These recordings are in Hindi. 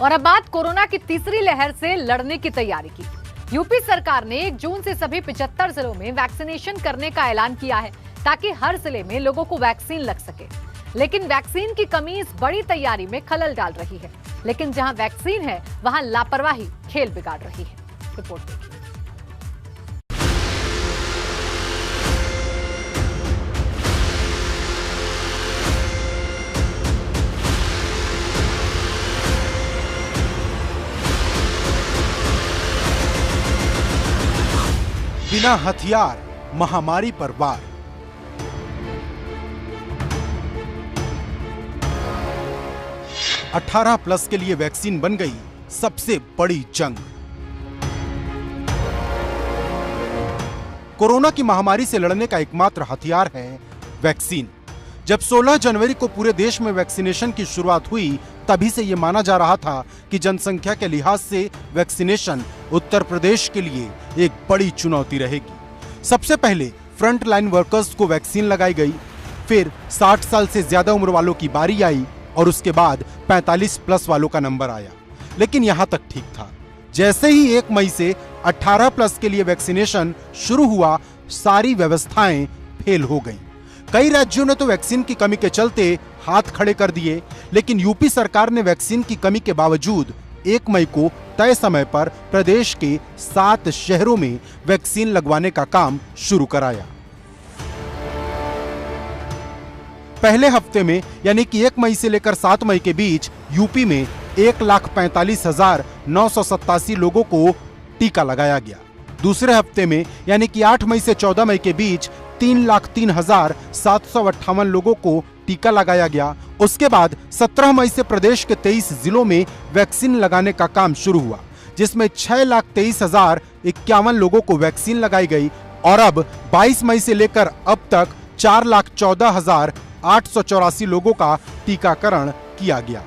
और अब बात कोरोना की तीसरी लहर से लड़ने की तैयारी की। यूपी सरकार ने 1 जून से सभी 75 जिलों में वैक्सीनेशन करने का ऐलान किया है ताकि हर जिले में लोगों को वैक्सीन लग सके। लेकिन वैक्सीन की कमी इस बड़ी तैयारी में खलल डाल रही है। लेकिन जहां वैक्सीन है वहां लापरवाही खेल बिगाड़ रही है। रिपोर्ट देखिए। बिना हथियार महामारी पर वार। अठारह प्लस के लिए वैक्सीन बन गई सबसे बड़ी जंग। कोरोना की महामारी से लड़ने का एकमात्र हथियार है वैक्सीन। जब 16 जनवरी को पूरे देश में वैक्सीनेशन की शुरुआत हुई, तभी से यह माना जा रहा था कि जनसंख्या के लिहाज से वैक्सीनेशन उत्तर प्रदेश के लिए एक बड़ी चुनौती रहेगी। सबसे पहले फ्रंट लाइन वर्कर्स को वैक्सीन लगाई गई, फिर 60 साल से ज्यादा उम्र वालों की बारी आई और उसके बाद 45 प्लस वालों का नंबर आया। लेकिन यहां तक ठीक था। जैसे ही 1 मई से 18 प्लस के लिए वैक्सीनेशन शुरू हुआ, सारी व्यवस्थाएं फेल हो गईं। कई राज्यों ने तो वैक्सीन की कमी के चलते हाथ खड़े कर दिए, लेकिन यूपी सरकार ने वैक्सीन की कमी के बावजूद 1 मई को तय समय पर प्रदेश के 7 शहरों में वैक्सीन लगवाने का काम शुरू कराया। पहले हफ्ते में यानी कि 1 मई से लेकर 7 मई के बीच यूपी में 1,45,987 लोगों को टीका लगाया गया। दूसरे हफ्ते में यानी कि 8 मई से 14 मई के बीच 3,03,758 लोगों को टीका लगाया गया। उसके बाद 17 मई से प्रदेश के 23 जिलों में वैक्सीन लगाने का काम शुरू हुआ, जिसमें 6,23,051 लोगों को वैक्सीन लगाई गई और अब 22 मई से लेकर अब तक 4,14,884 लोगों का टीकाकरण किया गया।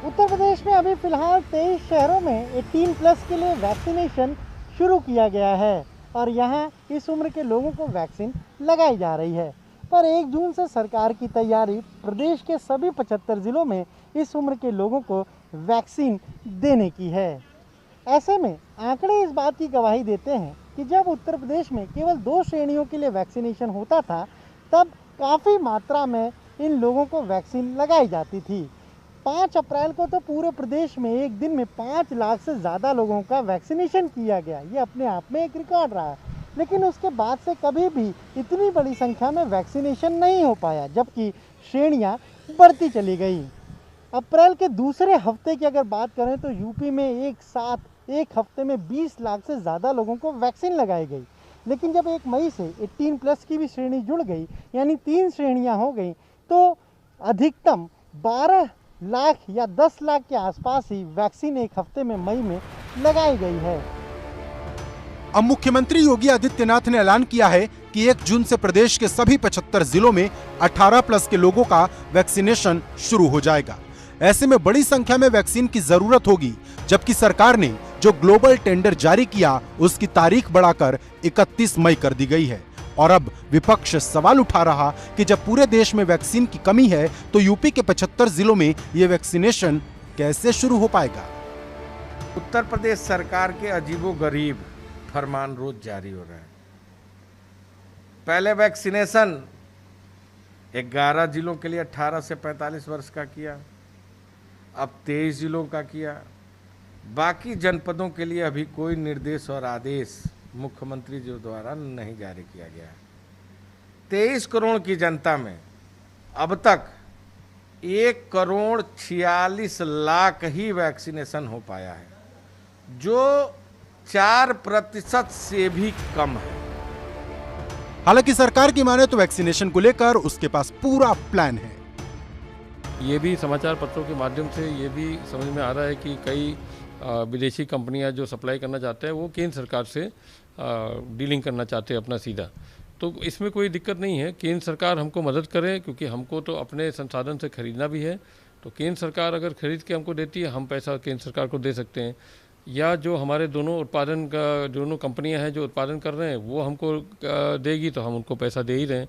उत्तर प्रदेश में अभी फिलहाल 23 शहरों में 18 प्लस के लिए वैक्सीनेशन शुरू किया गया है और यहाँ इस उम्र के लोगों को वैक्सीन लगाई जा रही है। पर 1 जून से सरकार की तैयारी प्रदेश के सभी 75 जिलों में इस उम्र के लोगों को वैक्सीन देने की है। ऐसे में आंकड़े इस बात की गवाही देते हैं कि जब उत्तर प्रदेश में केवल 2 श्रेणियों के लिए वैक्सीनेशन होता था, तब काफ़ी मात्रा में इन लोगों को वैक्सीन लगाई जाती थी। 5 अप्रैल को तो पूरे प्रदेश में एक दिन में 5 लाख से ज़्यादा लोगों का वैक्सीनेशन किया गया। ये अपने आप में एक रिकॉर्ड रहा है। लेकिन उसके बाद से कभी भी इतनी बड़ी संख्या में वैक्सीनेशन नहीं हो पाया, जबकि श्रेणियां बढ़ती चली गई। अप्रैल के दूसरे हफ्ते की अगर बात करें तो यूपी में एक साथ एक हफ्ते में 20 लाख से ज़्यादा लोगों को वैक्सीन लगाई गई। लेकिन जब 1 मई से 18 प्लस की भी श्रेणी जुड़ गई, यानी 3 श्रेणियाँ हो गई, तो अधिकतम 12 लाख या 10 लाख के आसपास ही वैक्सीन एक हफ्ते में मई में लगाई गई है। अब मुख्यमंत्री योगी आदित्यनाथ ने ऐलान किया है कि 1 जून से प्रदेश के सभी 75 जिलों में 18 प्लस के लोगों का वैक्सीनेशन शुरू हो जाएगा। ऐसे में बड़ी संख्या में वैक्सीन की जरूरत होगी, जबकि सरकार ने जो ग्लोबल टेंडर जारी किया उसकी तारीख बढ़ाकर 31 मई कर दी गई है। और अब विपक्ष सवाल उठा रहा कि जब पूरे देश में वैक्सीन की कमी है, तो यूपी के 75 जिलों में ये वैक्सीनेशन कैसे शुरू हो पाएगा। उत्तर प्रदेश सरकार के अजीबोगरीब फरमान रोज जारी हो रहा है। पहले वैक्सीनेशन 11 जिलों के लिए 18 से 45 वर्ष का किया, अब 23 जिलों का किया। बाकी जनपदों के लिए अभी कोई निर्देश और आदेश मुख्यमंत्री जी द्वारा नहीं जारी किया गया है। 23 करोड़ की जनता में अब तक 1,46,00,000 ही वैक्सीनेशन हो पाया है, जो 4% से भी कम है। हालांकि सरकार की माने तो वैक्सीनेशन को लेकर उसके पास पूरा प्लान है। ये भी समाचार पत्रों के माध्यम से ये भी समझ में आ रहा है कि कई विदेशी कंपनियां जो सप्लाई करना चाहते हैं वो केंद्र सरकार से डीलिंग करना चाहते हैं अपना सीधा। तो इसमें कोई दिक्कत नहीं है, केंद्र सरकार हमको मदद करे, क्योंकि हमको तो अपने संसाधन से खरीदना भी है। तो केंद्र सरकार अगर खरीद के हमको देती है, हम पैसा केंद्र सरकार को दे सकते हैं, या जो हमारे दोनों कंपनियां हैं जो उत्पादन कर रहे हैं वो हमको देगी तो हम उनको पैसा दे ही रहे हैं।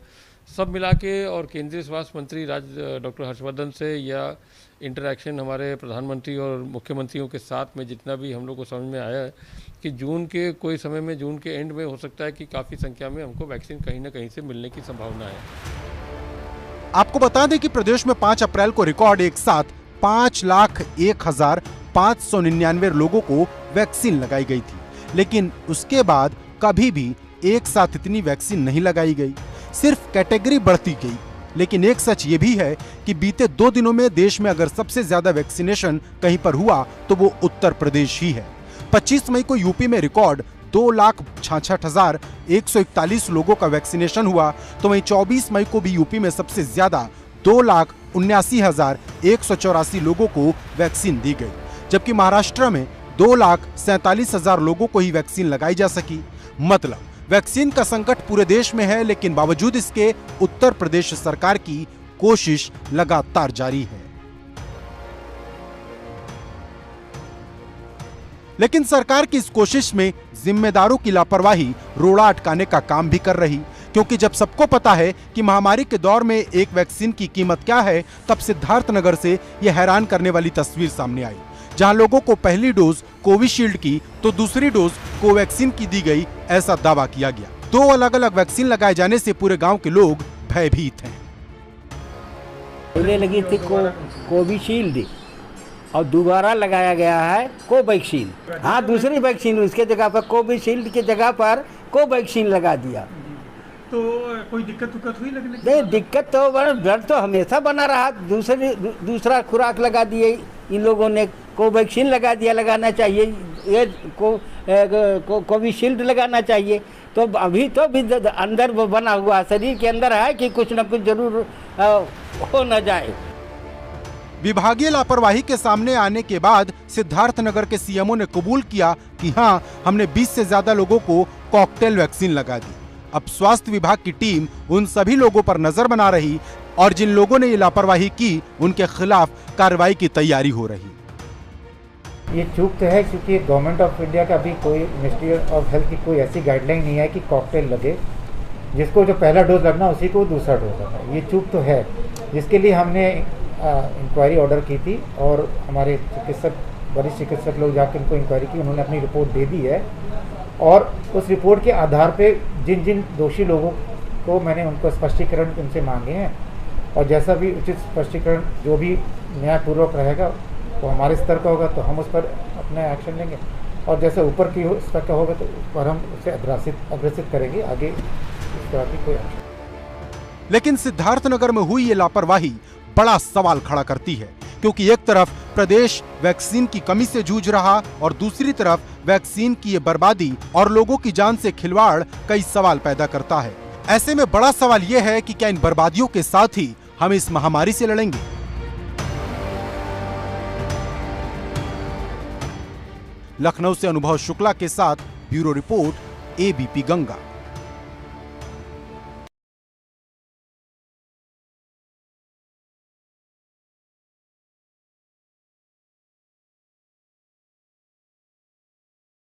सब मिला के और केंद्रीय स्वास्थ्य मंत्री डॉक्टर हर्षवर्धन से या इंटरेक्शन हमारे प्रधानमंत्री और मुख्यमंत्रियों के साथ में जितना भी हम लोग को समझ में आया है कि जून के कोई समय में, जून के एंड में हो सकता है कि काफ़ी संख्या में हमको वैक्सीन कहीं ना कहीं से मिलने की संभावना है। आपको बता दें कि प्रदेश में 5 अप्रैल को रिकॉर्ड एक साथ 5,01,599 लोगों को वैक्सीन लगाई गई थी, लेकिन उसके बाद कभी भी एक साथ इतनी वैक्सीन नहीं लगाई गई, सिर्फ कैटेगरी बढ़ती गई। लेकिन एक सच ये भी है कि बीते 2 दिनों में देश में अगर सबसे ज्यादा वैक्सीनेशन कहीं पर हुआ तो वो उत्तर प्रदेश ही है। 25 मई को यूपी में रिकॉर्ड 2,66,141 लोगों का वैक्सीनेशन हुआ, तो वहीं 24 मई को भी यूपी में सबसे ज्यादा 2,79,184 लोगों को वैक्सीन दी गई, जबकि महाराष्ट्र में 2,47,000 लोगों को ही वैक्सीन लगाई जा सकी। मतलब वैक्सीन का संकट पूरे देश में है, लेकिन बावजूद इसके उत्तर प्रदेश सरकार की कोशिश लगातार जारी है। लेकिन सरकार की इस कोशिश में जिम्मेदारों की लापरवाही रोड़ा अटकाने का काम भी कर रही, क्योंकि जब सबको पता है कि महामारी के दौर में एक वैक्सीन की कीमत क्या है, तब सिद्धार्थनगर से यह हैरान करने वाली तस्वीर सामने आई, जहां लोगों को पहली डोज कोविशील्ड की तो दूसरी डोज कोवैक्सीन की दी गई, ऐसा दावा किया गया। 2 अलग अलग वैक्सीन लगाए जाने से पूरे गांव के लोग भयभीत हैं। पहले लगी थी कोविशील्ड और दोबारा लगाया गया है कोवैक्सीन। हाँ, दूसरी वैक्सीन उसके जगह पर कोविशील्ड की जगह पर कोवैक्सीन लगा दिया। तो कोई दिक्कत हुई लगने? नहीं, दिक्कत तो डर तो हमेशा बना रहा। दूसरा खुराक लगा दिए इन लोगों ने, कोवैक्सीन लगा दिया। लगाना चाहिए ये कोविशील्ड लगाना चाहिए। तो अभी तो भी अंदर बना हुआ शरीर के अंदर है कि कुछ न कुछ जरूर हो न जाए। विभागीय लापरवाही के सामने आने के बाद सिद्धार्थनगर के सीएमओ ने कबूल किया कि हां, हमने 20 से ज्यादा लोगों को कॉकटेल वैक्सीन लगा दी। अब स्वास्थ्य विभाग की टीम उन सभी लोगों पर नजर बना रही और जिन लोगों ने ये लापरवाही की, उनके खिलाफ कार्रवाई की तैयारी हो रही। ये चूक तो है, क्योंकि गवर्नमेंट ऑफ इंडिया का भी कोई, मिनिस्ट्री ऑफ हेल्थ की कोई ऐसी गाइडलाइन नहीं है कि कॉकटेल लगे। जिसको जो पहला डोज लगना उसी को दूसरा डोज लगना। ये चूक तो है, जिसके लिए हमने इंक्वायरी ऑर्डर की थी और हमारे वरिष्ठ चिकित्सक लोग जाकर उनको इंक्वायरी की, उन्होंने अपनी रिपोर्ट दे दी है। और उस रिपोर्ट के आधार पे जिन जिन दोषी लोगों को मैंने उनको स्पष्टीकरण उनसे मांगे हैं, और जैसा भी उचित स्पष्टीकरण जो भी न्यायपूर्वक रहेगा वो हमारे स्तर का होगा तो हम उस पर अपना एक्शन लेंगे, और जैसे ऊपर की स्तर का होगा तो उस पर हम उसे अग्रसित करेंगे आगे इस तरह की कोई एक्शन। लेकिन सिद्धार्थनगर में हुई ये लापरवाही बड़ा सवाल खड़ा करती है, क्योंकि एक तरफ प्रदेश वैक्सीन की कमी से जूझ रहा और दूसरी तरफ वैक्सीन की ये बर्बादी और लोगों की जान से खिलवाड़ कई सवाल पैदा करता है। ऐसे में बड़ा सवाल यह है कि क्या इन बर्बादियों के साथ ही हम इस महामारी से लड़ेंगे? लखनऊ से अनुभव शुक्ला के साथ ब्यूरो रिपोर्ट, एबीपी गंगा।